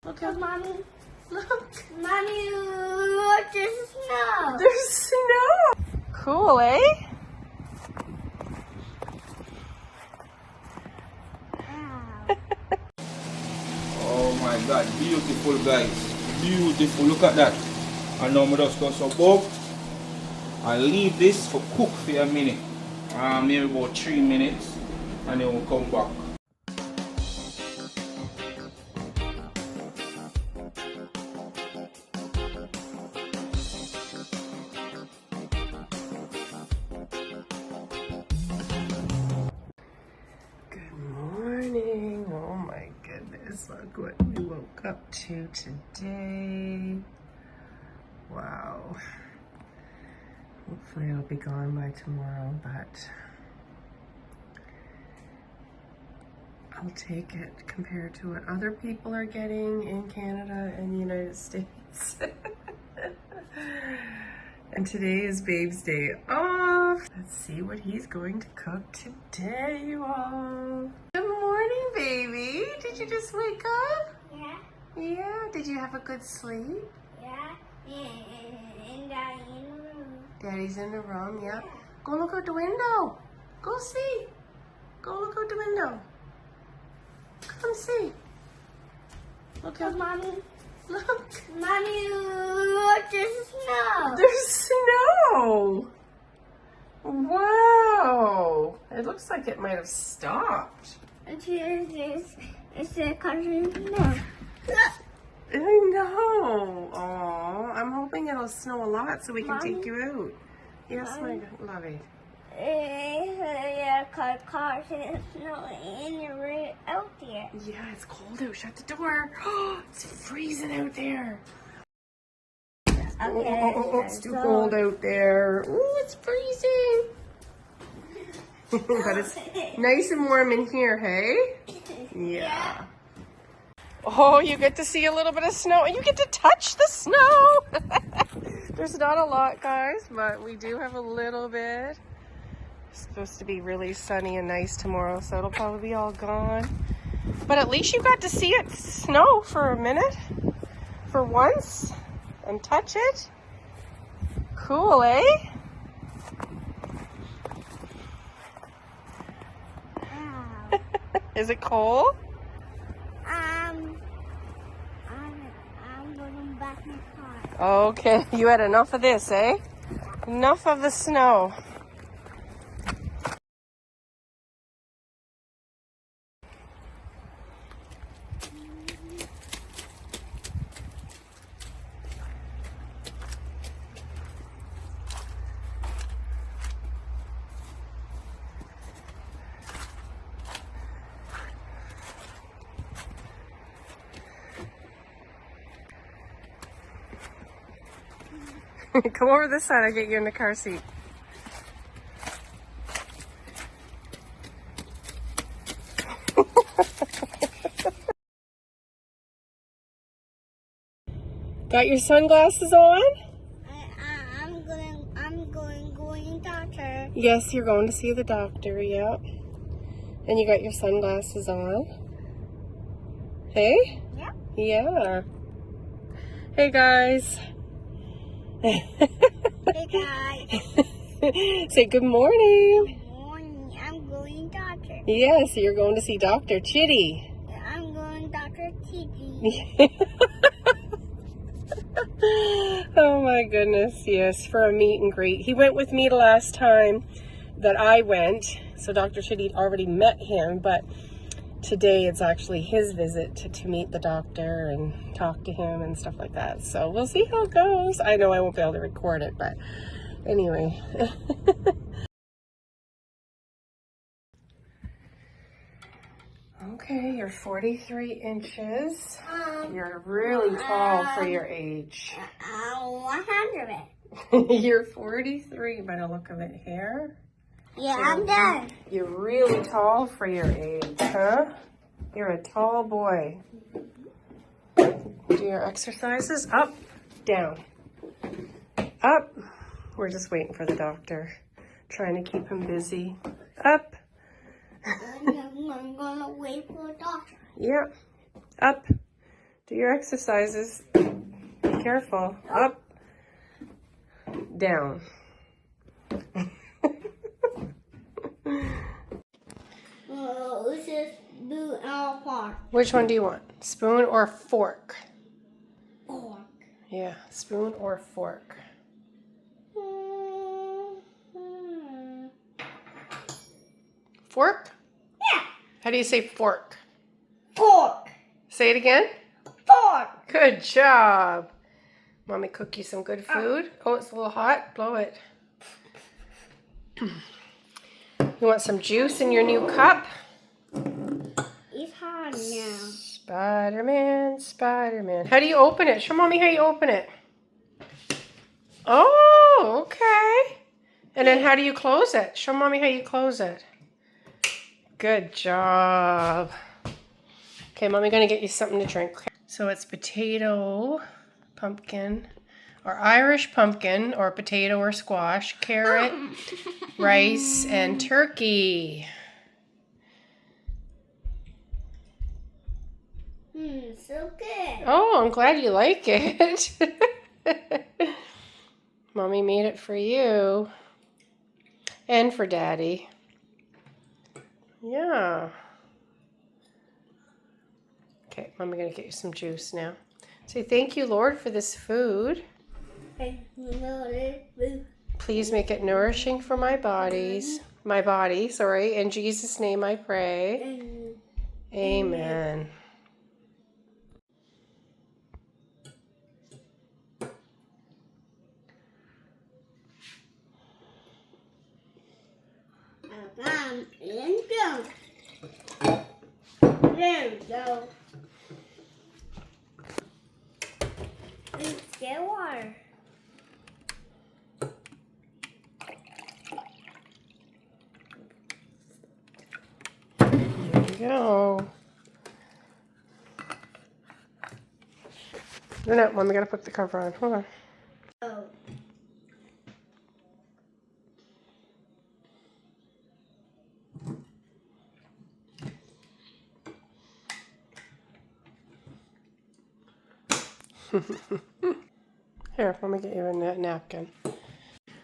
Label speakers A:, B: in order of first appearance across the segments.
A: Look at
B: Mommy.
A: look.
B: Mommy, look, there's snow.
A: There's snow. Cool, eh?
B: Wow.
C: Oh my God, beautiful guys, beautiful. Look at that. And now I'm just going to bob. I'll leave this for cook for a minute, maybe about 3 minutes, and then we'll come back.
A: Good morning. Oh my goodness, look what we woke up to today. Wow. Hopefully it'll be gone by tomorrow, but I'll take it compared to what other people are getting in Canada and the United States. And today is Babe's day off. Let's see what he's going to cook today, you all. Good morning, baby. Did you just wake up?
B: Yeah,
A: Yeah. Did you have a good sleep?
B: yeah. And I in the room.
A: Daddy's in the room, yeah. Go look out the window. Go see. Go look out the window. Come see. Look out.
B: Mommy.
A: Look.
B: Mommy, look, there's snow.
A: There's snow. Wow. It looks like it might have stopped.
B: It's the country snow.
A: I know. Oh, I'm hoping it'll snow a lot so we can
B: Mommy?
A: take you out. Yes,
B: Mommy?
A: my lovey.
B: Yeah, cars and snow and you're right out there.
A: Yeah, it's cold out. Shut the door. It's freezing out there. It's too cold out there. Ooh, it's freezing. But it's nice and warm in here, hey? Yeah. Oh, you get to see a little bit of snow. You get to touch the snow. There's not a lot, guys, but we do have a little bit. It's supposed to be really sunny and nice tomorrow, so it'll probably be all gone. But at least you got to see it snow for a minute, for once, and touch it. Cool, eh?
B: Wow.
A: Is it cold?
B: I'm going back in the car.
A: Okay, you had enough of this, eh? Enough of the snow. Come over this side, I'll get you in the car seat. Got your sunglasses on?
B: I'm going doctor.
A: Yes, you're going to see the doctor, yep. And you got your sunglasses on. Hey?
B: Yep.
A: Yeah. Hey, guys.
B: Hey guys.
A: Say good morning.
B: Good morning. I'm going doctor.
A: Yes, you're going to see Dr. Chitty.
B: I'm going Dr. Tiki.
A: Oh my goodness, yes, for a meet and greet. He went with me the last time that I went, so Dr. Chitty already met him, but today it's actually his visit to meet the doctor and talk to him and stuff like that. So we'll see how it goes. I know I won't be able to record it, but anyway. Okay, you're 43 inches. You're really tall for your age.
B: 100.
A: You're 43 by the look of it here.
B: Yeah, I'm done.
A: You're really tall for your age, huh? You're a tall boy. Do your exercises. Up, down, up. We're just waiting for the doctor. Trying to keep him busy. Up.
B: I'm gonna wait for a doctor.
A: Yeah. Up, Do your exercises. Be careful. Up, down.
B: This is blue and fork.
A: Which one do you want? Spoon or fork?
B: Fork.
A: Yeah, spoon or fork. Fork?
B: Yeah.
A: How do you say fork?
B: Fork.
A: Say it again.
B: Fork.
A: Good job. Mommy cook you some good food. Oh, it's a little hot. Blow it. You want some juice in your new cup?
B: It's hot now.
A: Spider-Man, Spider-Man. How do you open it? Show Mommy how you open it. Oh, okay. And then how do you close it? Show Mommy how you close it. Good job. Okay, Mommy gonna get you something to drink. So it's potato, pumpkin, or Irish pumpkin, or potato or squash, carrot, rice, and turkey.
B: So good.
A: Oh, I'm glad you like it. Mommy made it for you. And for Daddy. Yeah. Okay, Mommy gonna get you some juice now. Say thank you, Lord, for this food. Please make it nourishing for my body, sorry. In Jesus' name I pray. Amen.
B: There we go. Get water.
A: There you go. No, Mom, I gotta put the cover on. Hold on.
B: Oh.
A: Here, let me get you a napkin.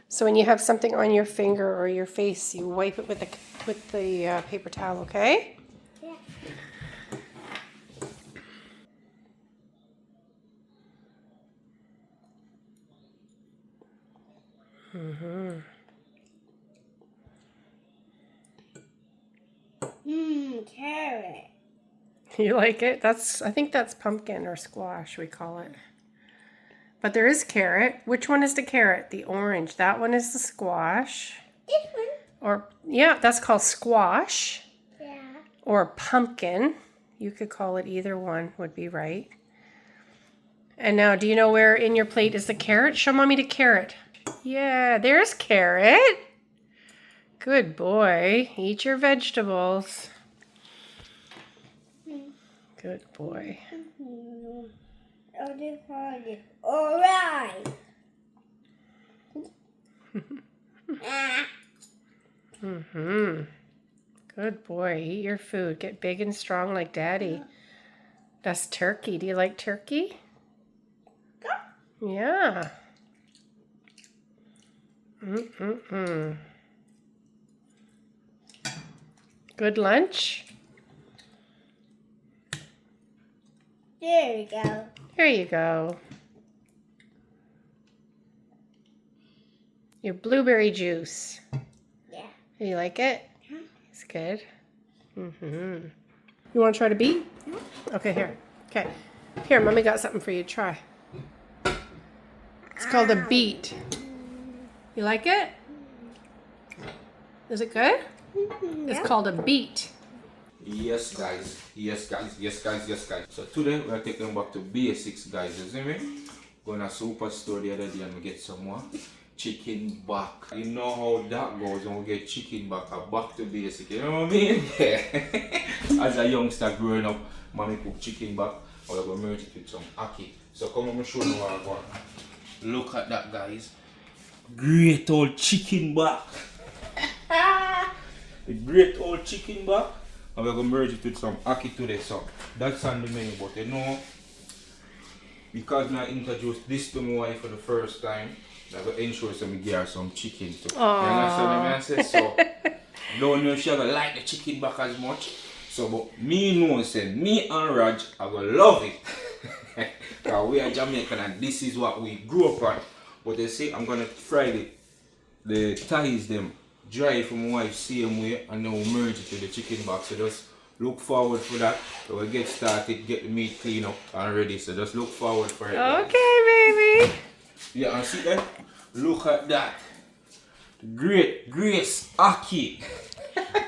A: So when you have something on your finger or your face, you wipe it with the paper towel, okay?
B: Yeah. Carrot.
A: You like it? I think that's pumpkin or squash, we call it. But there is carrot. Which one is the carrot? The orange. That one is the squash.
B: This one.
A: Or, yeah, that's called squash.
B: Yeah.
A: Or pumpkin. You could call it either one, would be right. And now, do you know where in your plate is the carrot? Show Mommy the carrot. Yeah, there's carrot. Good boy. Eat your vegetables. Good boy.
B: All right.
A: Good boy. Eat your food. Get big and strong like Daddy. That's turkey. Do you like turkey? Yeah. Good lunch.
B: There we go.
A: Here you go. Your blueberry juice.
B: Yeah.
A: You like it? It's good. You want to try to beat? Okay, here. Okay. Here, Mommy got something for you to try. It's called a beet. You like it? Is it good? It's called a beet.
C: Yes guys, yes guys, yes guys, yes guys. So today we are taking back to basics guys, you see me? Going to superstore the other day and we get some more chicken back. You know how that goes when we get chicken back, back to basic, you know what I mean? Yeah. As a youngster growing up, Mommy cook chicken back, I was going to merge it with some ACKEE. So come on, I'm show you what I got. Look at that guys. Great old chicken back. The great old chicken back. And we're going to merge it with some ACKEE today. So that's on the menu. But you know, because I introduced this to my wife for the first time, I got ensure some give her some chicken too.
A: Aww.
C: You understand what I say? So don't know if she gonna like the chicken back as much. So but me know say me and Raj I gonna love it. Because we are Jamaican and this is what we grew up on. But they say I'm gonna fry the thighs them dry from my wife same way and then we'll merge it with the chicken back. So just look forward for that. So we'll get started, get the meat clean up and ready. So just look forward for it.
A: Okay, baby.
C: Yeah, and see that? Look at that. Great Grace Akee.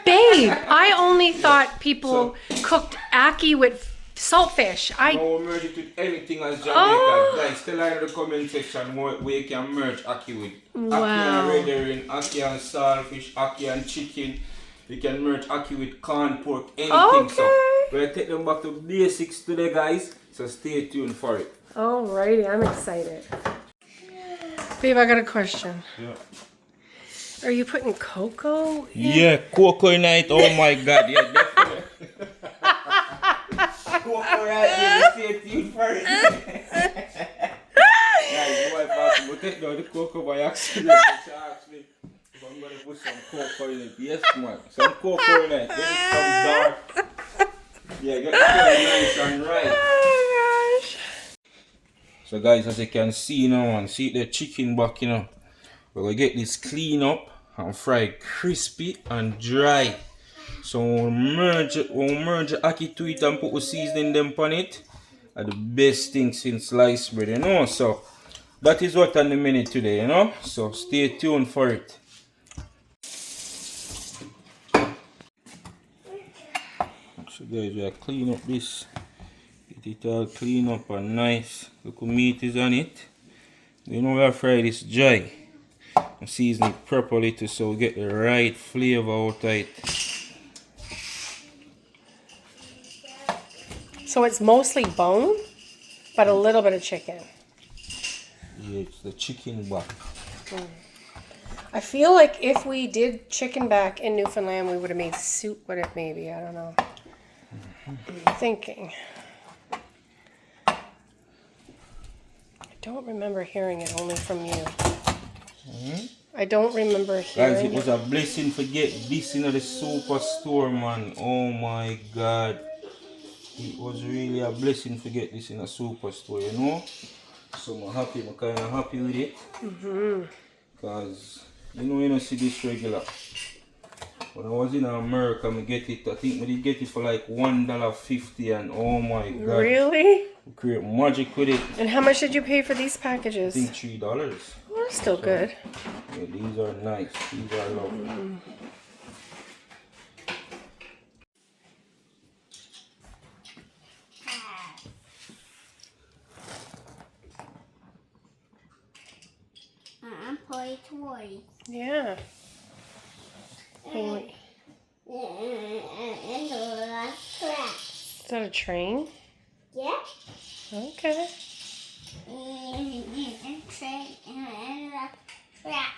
A: Babe, I only thought people cooked ackee with saltfish.
C: Now we merge it with anything as Jamaican.
A: Oh.
C: Guys, tell her in the comment section where you can merge ackee with.
A: Wow.
C: Ackee and red herring, ackee and saltfish, ackee and chicken. You can merge ackee with corn, pork, anything.
A: Okay.
C: So we'll take them back to basics today, guys. So stay tuned for it.
A: Alrighty, I'm excited. Babe, I got a question.
C: Yeah.
A: Are you putting cocoa in?
C: Yeah, cocoa night. Oh my God, yeah, definitely. Cocoa night, yeah, stay tuned for it. Guys, my wife asked me to take down the cocoa by accident. She asked me if I'm going to put some cocoa in it. Yes, man. Some cocoa in it. Get it some dark. Yeah, get it nice and right.
A: Oh gosh.
C: So guys, as you can see now, man, see the chicken back, you know. We're going to get this clean up and fry crispy and dry. So we'll merge the ackee to it and put the seasoning them on it. Are the best thing since sliced bread, you know. So that is what on the menu today, you know. So stay tuned for it. So guys, we are clean up this. Get it all clean up and nice. Look how meat is on it. You know we are fry this dry. And season it properly too, so we get the right flavor out of it.
A: So it's mostly bone, but a little bit of chicken.
C: Yeah, it's the chicken back.
A: I feel like if we did chicken back in Newfoundland, we would have made soup with it maybe. I don't know. I'm thinking. I don't remember hearing it, only from you. I don't remember hearing
C: Guys, it was a blessing to get this in the superstore, man. Oh my God. It was really a blessing to get this in a superstore, you know. So I'm happy, I'm kind of happy with it. Because, you don't see this regular. When I was in America, I get it, I think I did get it for like $1.50 and oh my God.
A: Really?
C: We create magic with it.
A: And how much did you pay for these
C: I
A: packages?
C: think $3.
A: Well, that's still good.
C: Yeah, these are nice. These are lovely.
B: Play toys.
A: Yeah.
B: And the last track.
A: Is that a train?
B: Yeah.
A: Okay.
B: And train and the track.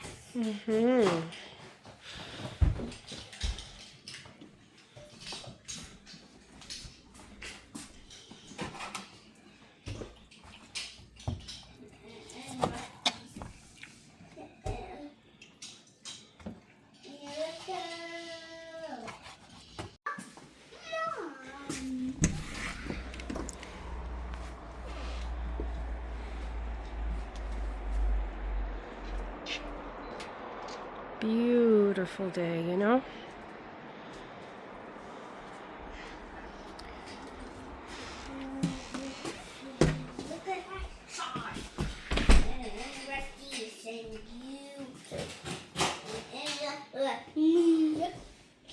A: Beautiful day, you know?
B: Look at my side. And Rocky's and you. And me.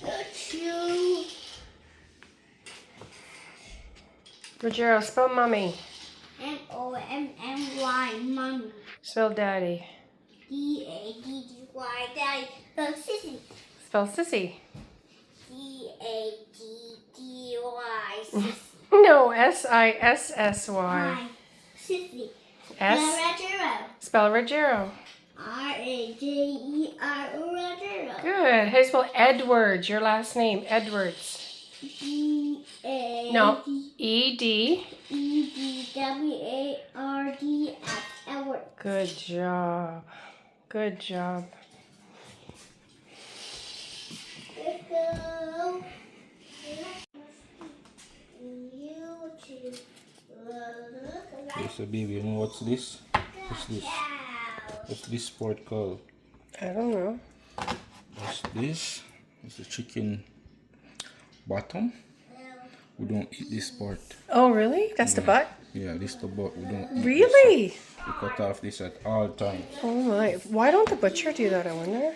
B: That's you.
A: Rajero, spell mommy.
B: M-O-M-M-Y, mommy.
A: Spell daddy.
B: D-A-D-D-Y, daddy. Sissy.
A: Spell sissy.
B: D-A-D-D-Y, sissy.
A: No, S-I-S-S-Y.
B: Sissy.
A: S.
B: Rajero.
A: Spell Rajero.
B: R-A-J-E-R-O, Rajero.
A: Good. How do you spell Edwards? Your last name, Edwards.
B: D-A-D.
A: No, E-D.
B: E-D-W-A-R-D-S. Edward.
A: Good job. Good job.
B: Let's go. YouTube.
C: Okay, so baby, you know what's this? What's this? What's this part called?
A: I don't know.
C: What's this? It's the chicken bottom. We don't eat this part.
A: Oh, really? That's the butt?
C: Yeah, this the butt. We don't eat
A: Really?
C: this. We cut off this at all times.
A: Oh my. Why don't the butcher do that, I wonder?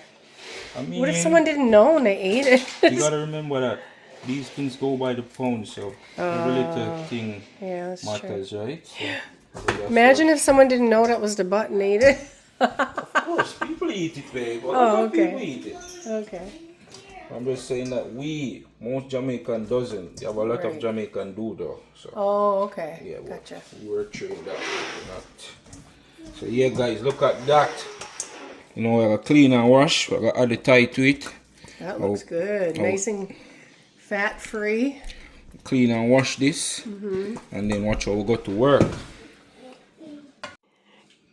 C: I mean,
A: What if someone didn't know and they ate it?
C: you gotta remember that these things go by the pound, so every little thing
A: Yeah, that's
C: matters, right? So, that's
A: Imagine if someone didn't know that was the butt and ate it.
C: Of course, people eat it, babe. A lot
A: Oh,
C: of
A: okay.
C: people eat it.
A: Okay.
C: I'm just saying that most Jamaican doesn't. You have a lot of
A: Right.
C: Jamaican do though. So
A: Oh, okay.
C: yeah, well,
A: Gotcha.
C: we were trained that we're not. So yeah, guys, look at that. You know, we gotta clean and wash. We gotta add the tie to it.
A: That looks good. Nice and fat-free.
C: Clean and wash this, and then watch how we go to work.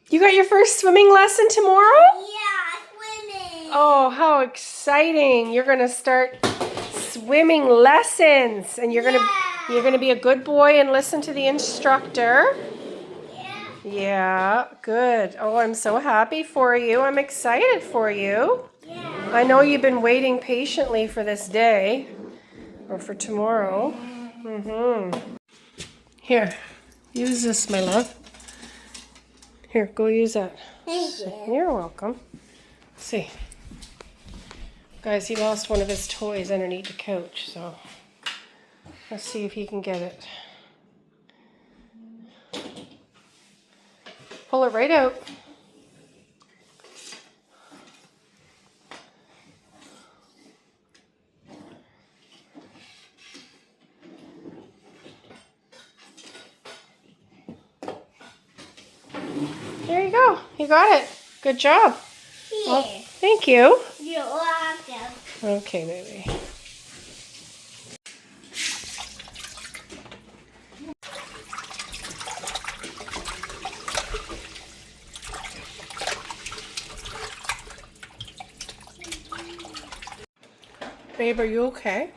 A: You got your first swimming lesson tomorrow?
B: Yeah, swimming.
A: Oh, how exciting. You're going to start swimming lessons and you're going to be a good boy and listen to the instructor. Yeah, good. Oh, I'm so happy for you. I'm excited for you.
B: Yeah.
A: I know you've been waiting patiently for this day or for tomorrow. Here, use this, my love. Here, go use that.
B: Thank you.
A: You're welcome. Let's see. Guys, he lost one of his toys underneath the couch, so let's see if he can get it. Pull it right out. There you go. You got it. Good job. Well,
B: Here.
A: thank you.
B: You're welcome.
A: Okay, baby. Babe, are you okay?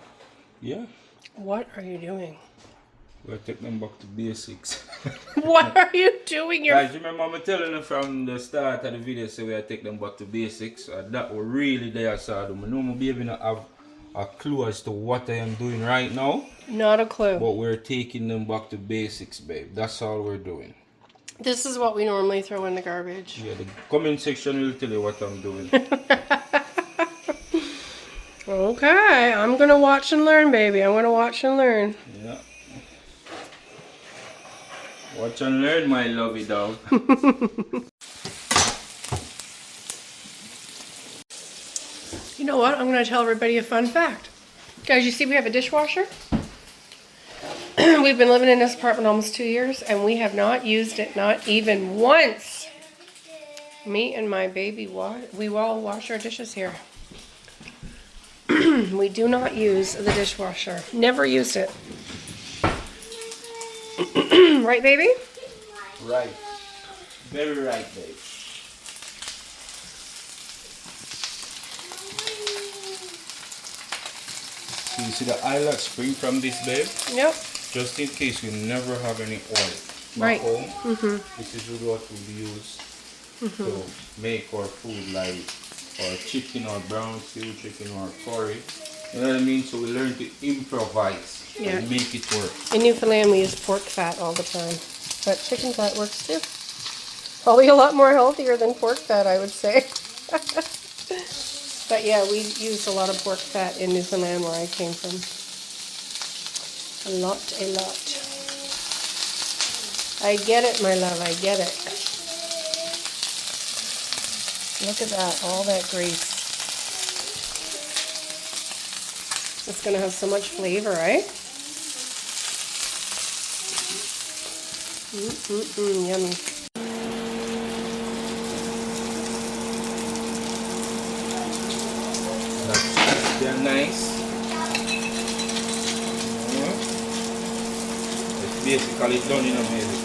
C: Yeah,
A: What are you doing?
C: we'll take them back to basics.
A: What are you doing?
C: Guys, remember I'm telling you from the start of the video, so we'll take them back to basics. That was really there, so I know my baby not have a clue as to what I am doing right now.
A: Not a clue.
C: But we're taking them back to basics, babe. That's all we're doing.
A: This is what we normally throw in the garbage.
C: Yeah, the comment section will tell you what I'm doing.
A: Okay, I'm gonna watch and learn, baby. I'm gonna watch and learn.
C: Yeah. Watch and learn, my lovey dog.
A: You know what? I'm gonna tell everybody a fun fact. Guys, you see we have a dishwasher? We've been living in this apartment almost 2 years and we have not used it, not even once. Me and my baby, we all wash our dishes here. We do not use the dishwasher. Never used it. Right, baby?
C: Right. Very right, babe. So you see the eyelash spring from this, babe?
A: Yep.
C: Just in case we never have any oil
A: Right.
C: back home, this is what we use to make our food, like or chicken or brown stew chicken or curry. You know what I mean? So we learn to improvise
A: Yeah.
C: and make it work.
A: In Newfoundland, we use pork fat all the time. But chicken fat works too. Probably a lot more healthier than pork fat, I would say. But yeah, we use a lot of pork fat in Newfoundland where I came from. A lot. I get it, my love, I get it. Look at that, all that grease. It's gonna have so much flavor, right? Yummy.
C: They're nice. basically done in a baby.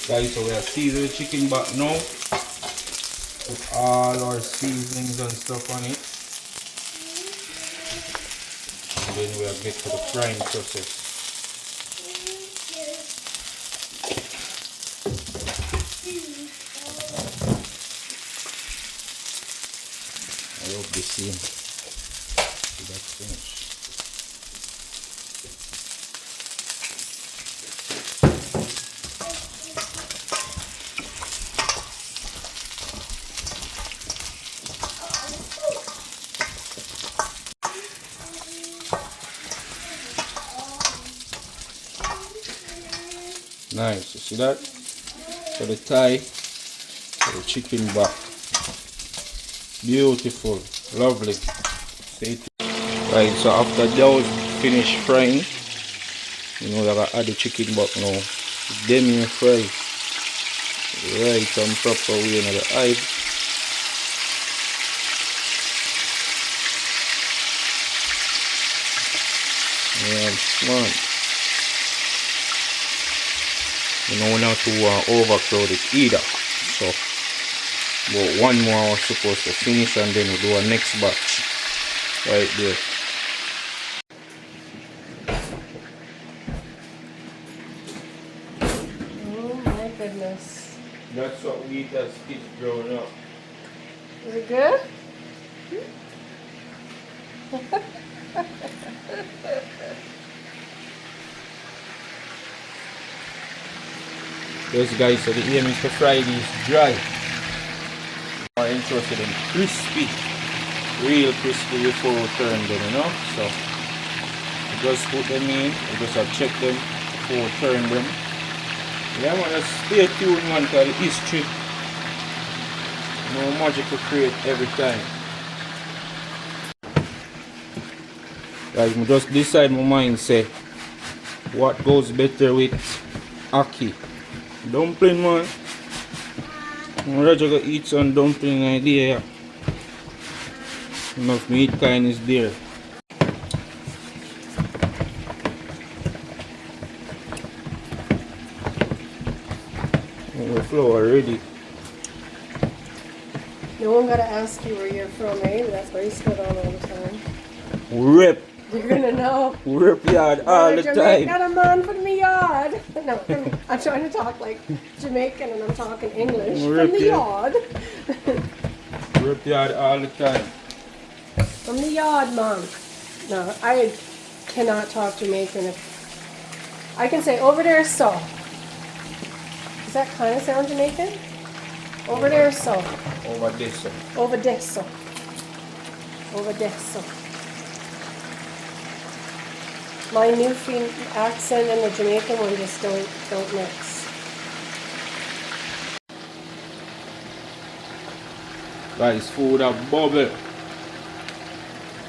C: Guys, so we are seasoning the chicken back now. Put all our seasonings and stuff on it. And then we'll get to the frying process. I hope the same. That's finished. Nice, you see that? So the thigh, so the chicken back. Beautiful, lovely. See it? Right, so after those finished frying, you know that I add the chicken back now. Then you fry right and proper way in the eye. Yeah, smart. You know not to overcrowd it either. So, but one more we're supposed to finish and then we'll do our next batch. Right there.
A: Oh my goodness.
C: That's what we eat as kids growing up.
A: Is it good?
C: Those guys, so the aim is to fry these dry. Are interested in crispy, real crispy before we turn them, you know. So we just put them in, we just have check them before we turn them. Yeah man, just stay tuned man, because the history, no magic to create every time. Guys, I just decide my mind say what goes better with ackee. Dumpling man. I'm ready to eat some dumpling idea. Enough meat kind is there. The flour ready.
A: No one gotta ask you where you're from, eh? That's why you spit on all the time.
C: Rip.
A: You're gonna know.
C: Rip yard all the
A: Jamaican,
C: time.
A: a man from the yard. No, I'm trying to talk like Jamaican and I'm talking English.
C: Rip,
A: From the
C: yeah.
A: yard.
C: Rip yard all the time.
A: From the yard, mom. No, I cannot talk Jamaican. I can say over there, so. Does that kind of sound Jamaican? Over there, so.
C: Over this. So.
A: Over there, so. Over there, so. My Newfoundland accent and the Jamaican one just don't mix.
C: Guys, food a bubble.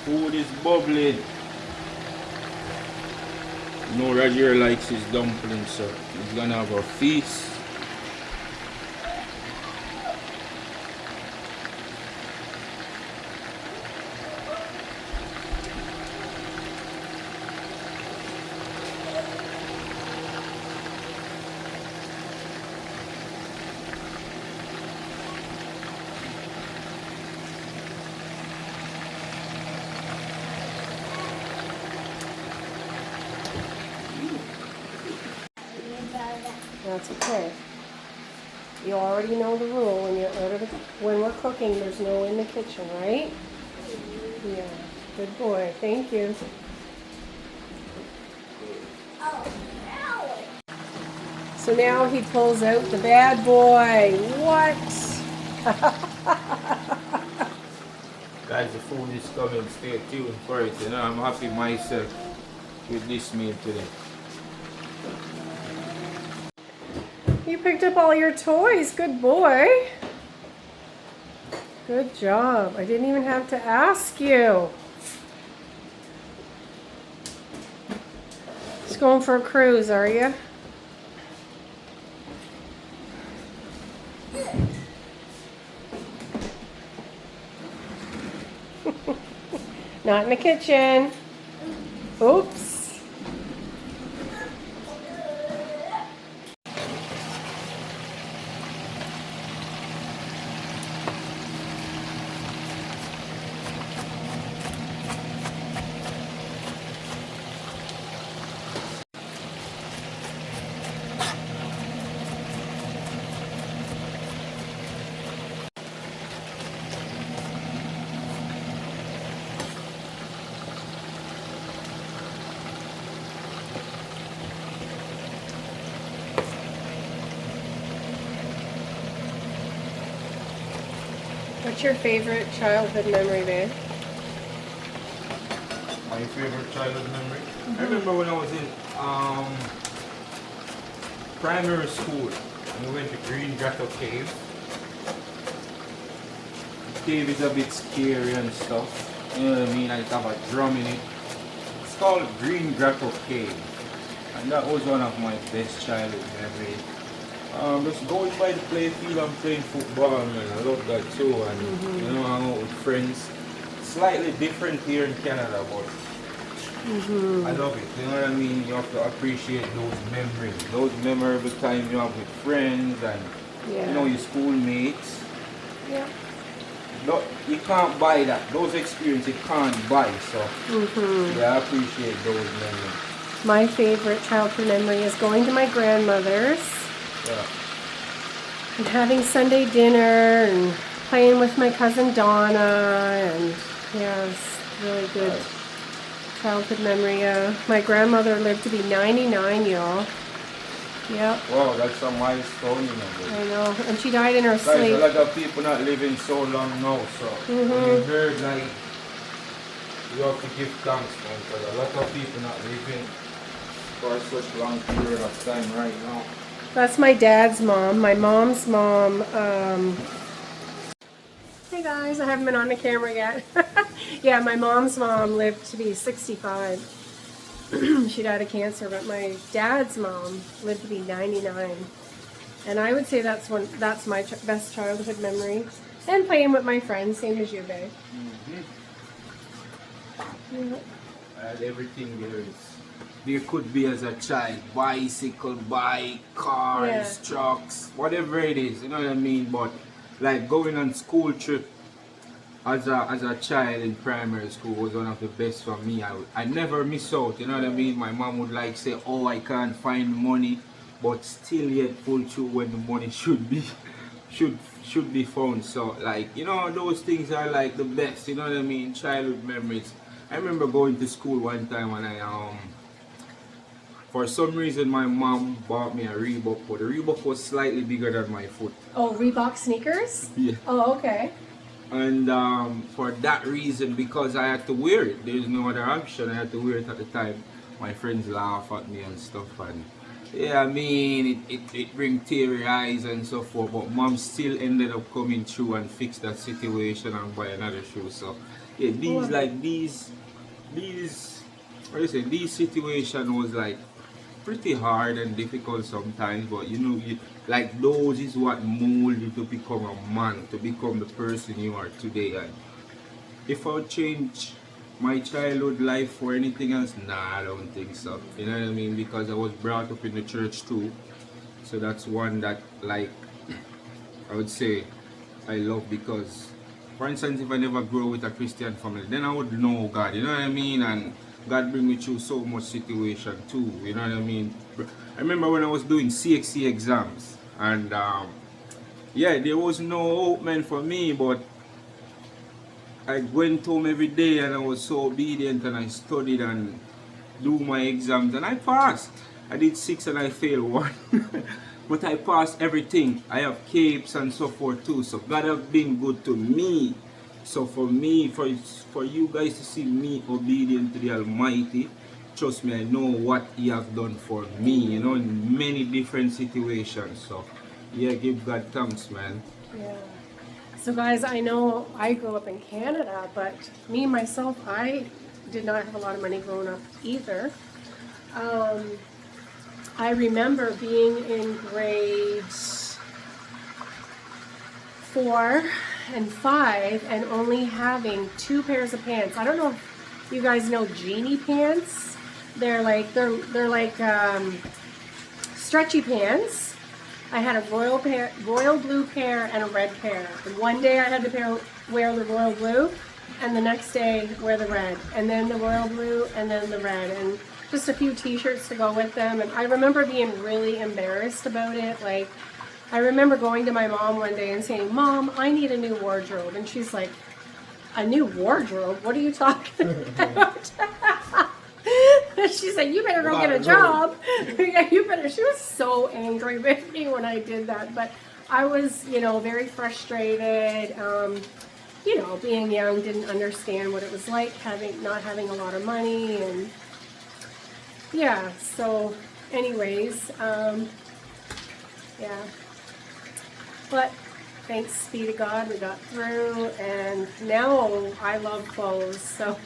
C: Food is bubbling. You know Rajero likes his dumplings, so he's gonna have a feast.
A: That's okay. You already know the rule when you're out of when we're cooking. There's no in the kitchen, right? Yeah. Good boy. Thank you. So now he pulls out the bad boy. What?
C: as the food is coming, stay tuned for it. You know, I'm happy myself with this meal today.
A: You picked up all your toys. Good boy. Good job. I didn't even have to ask you. Just going for a cruise, are you? Not in the kitchen. Oops. What's your favorite childhood memory, babe?
C: My favorite childhood memory? I remember when I was in primary school and we went to Green Grotto Cave. The cave is a bit scary and stuff. You know what I mean? I have a drum in it. It's called Green Grotto Cave. And that was one of my best childhood memories. Just going by the playfield and playing football, man. I love that too. And you know, I'm out with friends. Slightly different here in Canada, but I love it. You know what I mean? You have to appreciate those memories, those memorable times you have with friends and you know your schoolmates.
A: Yeah.
C: No, you can't buy that. Those experiences you can't buy. So yeah, I appreciate those memories.
A: My favorite childhood memory is going to my grandmother's.
C: Yeah.
A: And having Sunday dinner and playing with my cousin Donna, and yeah, it's really good childhood memory. My grandmother lived to be 99, y'all. Yep.
C: Wow, that's a milestone, you know.
A: I know, and she died in her
C: Guys,
A: sleep.
C: a lot of people not living so long now, so when you heard like you have to give thanks, man, because a lot of people not living for such long period of time right now.
A: That's my dad's mom. My mom's mom. Hey guys, I haven't been on the camera yet. Yeah, my mom's mom lived to be 65. She died of cancer, but my dad's mom lived to be 99. And I would say that's my best childhood memory. And playing with my friends, same as you, babe.
C: And everything there could be as a child, bicycle, bike, cars, trucks, whatever it is, you know what I mean? But like going on school trip as a child in primary school was one of the best for me. I never miss out, you know what I mean? My mom would like say, oh, I can't find money, but still yet pull through when the money should be found. So like, you know, those things are like the best, you know what I mean? Childhood memories. I remember going to school one time and for some reason my mom bought me a Reebok, but the Reebok was slightly bigger than my foot.
A: Oh, Reebok sneakers?
C: Yeah.
A: Oh, okay.
C: And for that reason, because I had to wear it, there's no other option, I had to wear it at the time. My friends laugh at me and stuff, and yeah, I mean, it brings teary eyes and so forth, but mom still ended up coming through and fix that situation and buy another shoe. So yeah, these situation was like pretty hard and difficult sometimes, but you know, like those is what mold you to become a man, to become the person you are today. And if I would change my childhood life for anything else, nah, I don't think so. You know what I mean? Because I was brought up in the church too, so that's one that, like, I would say I love, because for instance, if I never grow with a Christian family, then I would know God, you know what I mean? And God bring me through so much situation too, you know what I mean? I remember when I was doing CXC exams, and yeah, there was no hope, man, for me, but I went home every day and I was so obedient and I studied and do my exams and I passed. I did 6 and I failed 1. But I passed everything. I have capes and so forth too. So God have been good to me. So for me, for you guys to see me obedient to the Almighty, trust me, I know what He has done for me, you know, in many different situations. So yeah, give God thanks, man.
A: Yeah. So guys, I know I grew up in Canada, but me myself, I did not have a lot of money growing up either. I remember being in grades 4 and 5 and only having 2 pairs of pants. I don't know if you guys know genie pants. They're like stretchy pants. I had a royal blue pair and a red pair. And one day I had to wear the royal blue, and the next day wear the red, and then the royal blue, and then the red, and just a few t-shirts to go with them. And I remember being really embarrassed about it. Like, I remember going to my mom one day and saying, "Mom, I need a new wardrobe." And she's like, "A new wardrobe? What are you talking about?" She's like, "You better go get a job." Yeah, you better. She was so angry with me when I did that. But I was, you know, very frustrated. You know, being young, didn't understand what it was like not having a lot of money, and yeah. So, anyways, yeah. But thanks be to God, we got through, and now I love clothes. So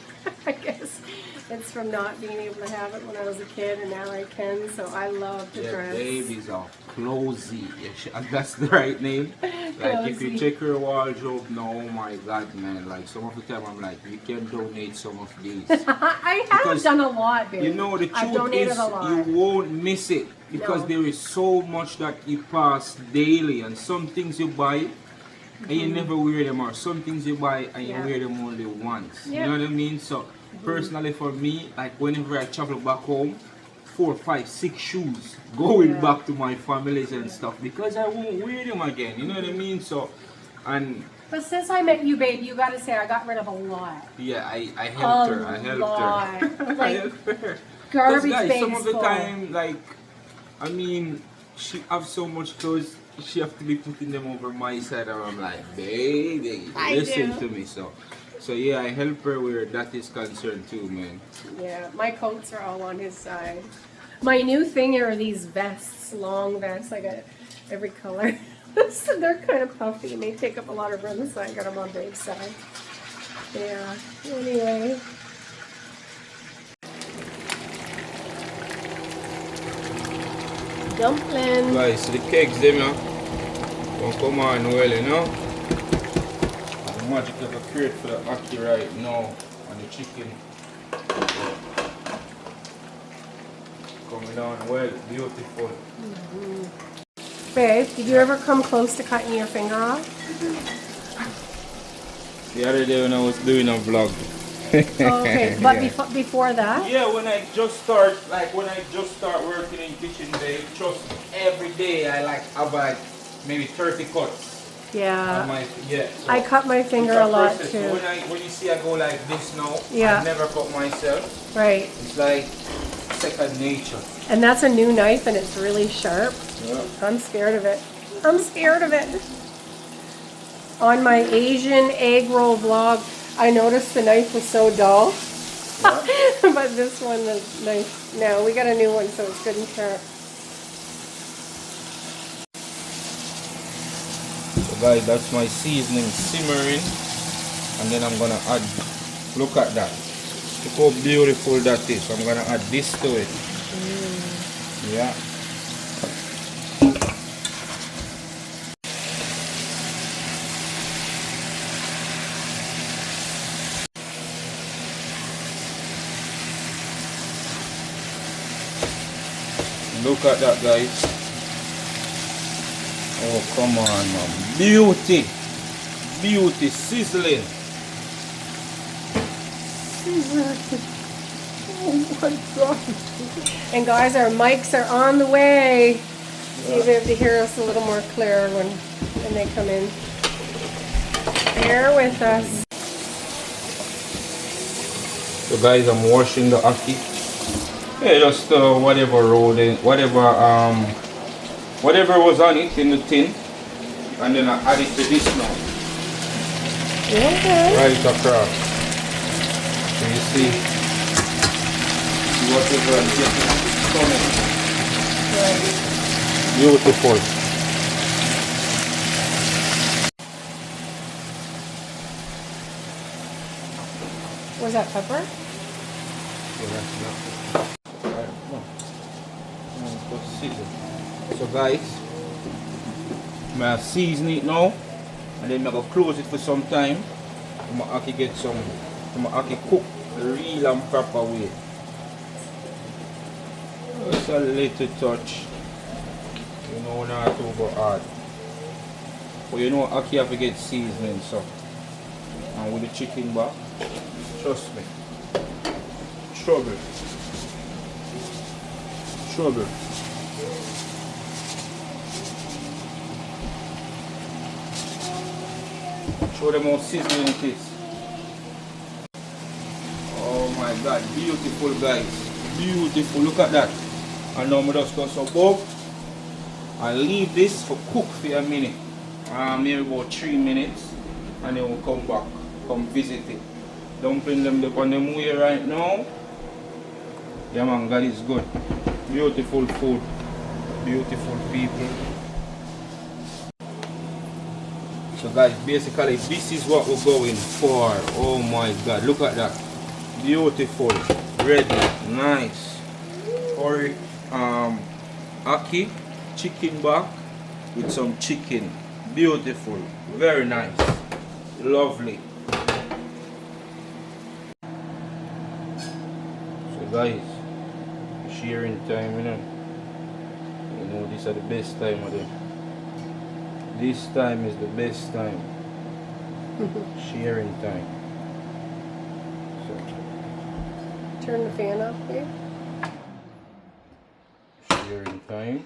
A: I guess it's from not being able to have it when I was a kid, and now I can. So I love to dress.
C: Babies are clothy. That's the right name. Like if you check your wardrobe, no, oh my God, man. Like some of the time, I'm like, you can donate some of these.
A: I have done a lot, babe.
C: You know, the truth is, you won't miss it because there is so much that you pass daily, and some things you buy and you never wear them, or some things you buy and you wear them only once. You know what I mean? So personally for me, like whenever I travel back home, 4, 5, 6 shoes going back to my families and stuff, because I won't wear them again. You know what I mean? So,
A: but since I met you, babe, you gotta say I got rid of a lot.
C: Yeah, I helped her. I helped her.
A: Like,
C: I helped her.
A: Garbage
C: guys,
A: bags
C: some of the
A: full.
C: time, like, I mean, she have so much clothes, she have to be putting them over my side, and I'm like, baby, listen to me. So yeah, I help her where that is concerned too, man.
A: Yeah, my coats are all on his side. My new thing are these vests, long vests. I got every color. So they're kind of puffy and they take up a lot of room, so I got them on Babe's side. Yeah, anyway. Dumpling.
C: Guys, the cakes, them, don't come on well, you know. The magic of a crate for the ACKEE right now, and the chicken coming on well, beautiful.
A: Babe, did you ever come close to cutting your finger off?
C: The other day when I was doing a vlog.
A: Okay, but before that?
C: Yeah, when I just start working in kitchen, they trust me, every day I have like maybe 30 cuts.
A: Yeah.
C: So
A: I cut my finger a lot too.
C: So when you see I go like this now, I never cut myself.
A: Right.
C: It's like second nature.
A: And that's a new knife and it's really sharp.
C: Yeah.
A: I'm scared of it. I'm scared of it. On my Asian egg roll vlog, I noticed the knife was so dull. Yeah. But this one is nice. No, we got a new one, so it's good and sharp.
C: So guys, that's my seasoning simmering. And then I'm gonna add, look at that. Look how beautiful that is. I'm gonna add this to it. Yeah. Look at that, guys. Oh, come on, man. Beauty. Beauty, sizzling. Oh my God.
A: And guys, our mics are on the way. So you'll be able to hear us a little more clear when they come in. Bear with us.
C: So guys, I'm washing the ACKEE. Yeah, just whatever was on it in the tin, and then I add it to this now.
A: Okay.
C: right across. So you see whatever I'm getting coming.
A: Right.
C: Beautiful.
A: Was that pepper?
C: So guys, I'm gonna season it now, and then I'm gonna close it for some time. I'm gonna actually get some, I'm gonna actually cook the real and proper way. Just a little touch, you know, not over hard. But you know, Akee have to get seasoning, so. And with the chicken back, trust me, trouble. Trouble. Show them how sizzling it is. Oh my god, beautiful guys. Beautiful, look at that. And now I'm just going to bob. I'll leave this for cook for a minute. Maybe about 3 minutes. And then we'll come back, come visit it. Dumpling them on them way right now. Yeah man, God is good. Beautiful food. Beautiful people. So guys, basically this is what we're going for. Oh my god, look at that. Beautiful, ready, nice. Or Akee chicken back with some chicken. Beautiful, very nice, lovely. So guys, sharing time, you know these are the best time of them. This time is the best time. Sharing time. So,
A: Turn the fan off, babe.
C: sharing time.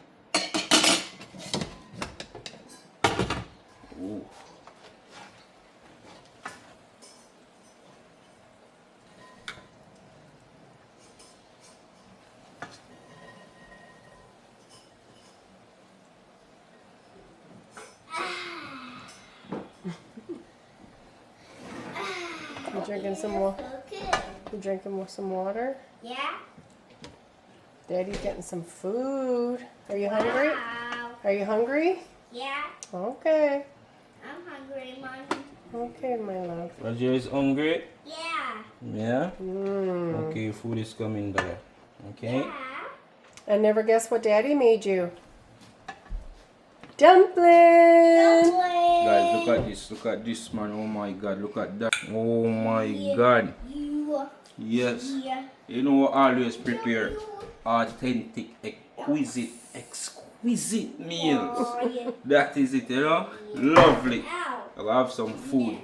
C: Ooh.
A: You drinking some more? You drinking some water?
B: Yeah.
A: Daddy's getting some food. Are you hungry?
B: Wow.
A: Are you hungry?
B: Yeah.
A: Okay.
B: I'm hungry, Mom.
A: Okay, my love.
C: Rajero is hungry?
B: Yeah.
C: Yeah?
A: Mm.
C: Okay, food is coming there. Okay?
B: Yeah.
A: And never guess what Daddy made you. Dumpling!
C: Guys, look at this man. Oh my god, look at that. Oh my god. Yes. You know what, always prepare authentic, exquisite meals. That is it, you know? Lovely. I'll have some food.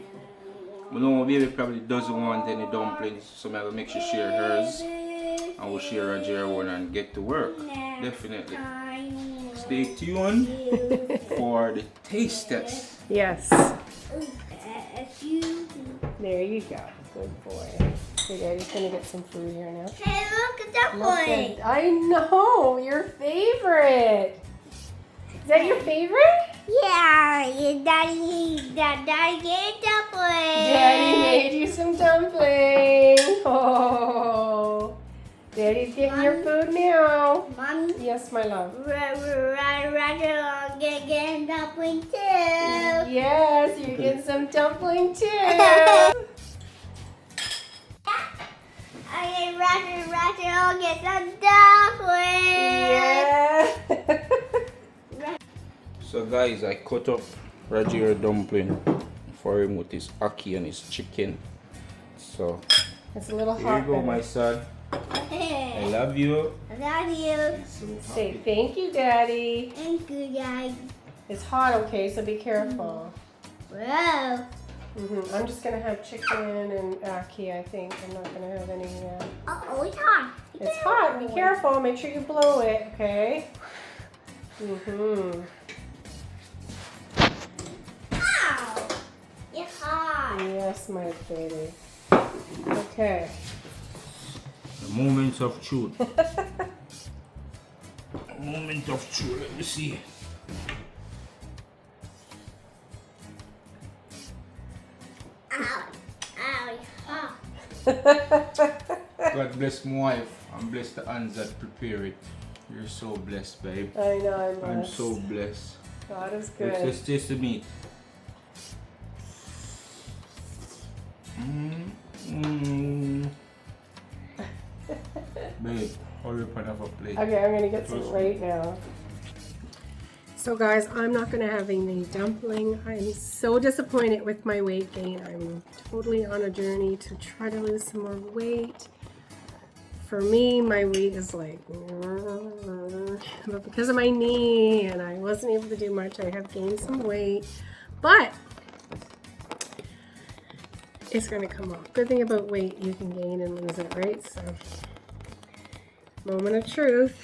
C: You know, baby probably doesn't want any dumplings, so I'm gonna make sure share hers. And we'll share Rajero one and get to work. Definitely. Stay tuned for the taste test.
A: Yes. There you go. Good boy. Okay, Daddy's gonna get some food here now.
B: Hey, look at that one.
A: I know, your favorite. Is that your favorite?
B: Yeah, Daddy get dumpling.
A: Daddy made you some dumpling. Oh, Daddy's getting your food now.
B: Mom,
A: Yes, my love.
B: Rajero get dumpling too.
A: Yes, you're getting some dumpling too.
B: Rajero get some dumpling.
A: Yeah.
C: So guys, I cut up Rajero dumpling for him with his Akee and his chicken. So
A: It's a little
C: here
A: hot.
C: you go, my son. I love you.
B: I love you.
A: Say thank you, Daddy.
B: Thank you, guys.
A: It's hot, okay, so be careful.
B: Whoa.
A: I'm just gonna have chicken and Akee, I think. I'm not gonna have any.
B: Uh-oh, it's hot.
A: It's hot. Be careful. Make sure you blow it, okay?
B: Ow. It's hot.
A: Yes, my baby. Okay.
C: The moments of truth. Moment of truth. Let me see. God bless my wife and bless the hands that prepare it. You're so blessed, babe.
A: I know, I'm
C: I'm
A: blessed.
C: so blessed.
A: God is good.
C: Let's taste the meat. Babe, hurry up and have a plate.
A: Okay, I'm gonna get some right now. So guys, I'm not gonna have any dumpling. I'm so disappointed with my weight gain. I'm totally on a journey to try to lose some more weight. For me, my weight is like, but because of my knee and I wasn't able to do much, I have gained some weight, but it's gonna come off. Good thing about weight, you can gain and lose it, right? So, moment of truth.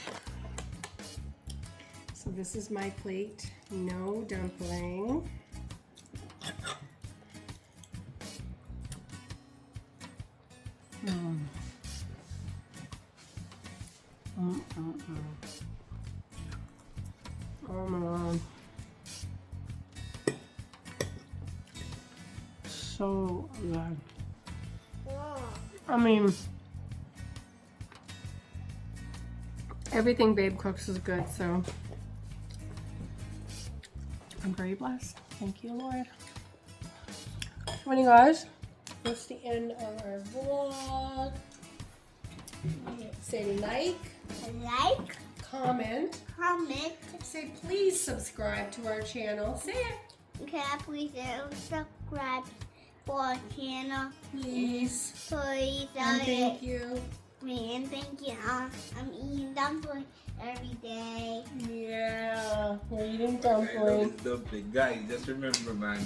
A: So this is my plate, no dumpling. Oh my God. So good. I mean, everything Babe cooks is good, so I'm very blessed. Thank you, Lord. So anyway, guys, that's the end of our vlog. Say like, comment, say please subscribe to our channel. Say it.
B: Okay, please subscribe for our channel.
A: Please.
B: Please.
A: And thank you.
B: And thank you. I'm eating dumpling every day.
A: Yeah, we're eating dumpling.
C: Dumpling. Guys, just remember, man.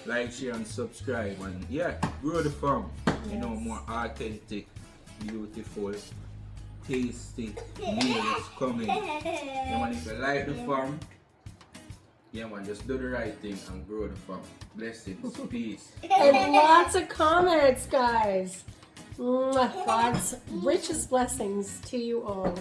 C: Like, share, and subscribe. And yeah, grow the farm. You know, more authentic, beautiful, tasty meals coming. Yeah, man, if you like the farm, yeah, man, just do the right thing and grow the farm. Blessings, peace.
A: And lots of comments, guys. God's richest blessings to you all.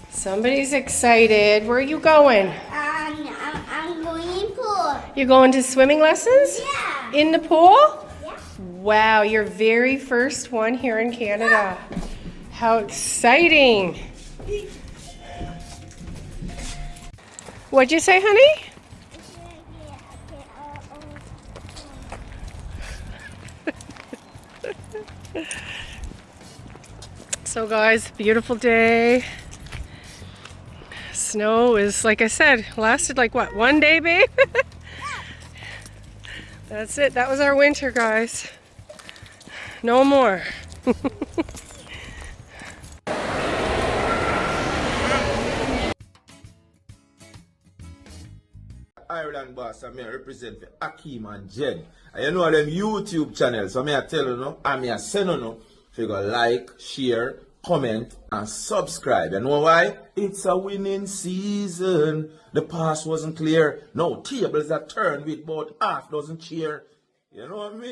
A: Somebody's excited. Where are you going?
B: I'm going in pool.
A: You're going to swimming lessons?
B: Yeah.
A: In the pool?
B: Yeah.
A: Wow, your very first one here in Canada. How exciting. What'd you say, honey? So guys, beautiful day. Snow is, like I said, lasted like what, one day, babe? That's it. That was our winter, guys. No more.
D: Ireland boss, I represent for Akeen and Jenn. And you know them YouTube channels, so I tell you no, I send you no, if you go like, share, comment, and subscribe. You know why? It's a winning season. The past wasn't clear. No tables are turned with about half dozen cheer. You know what I mean?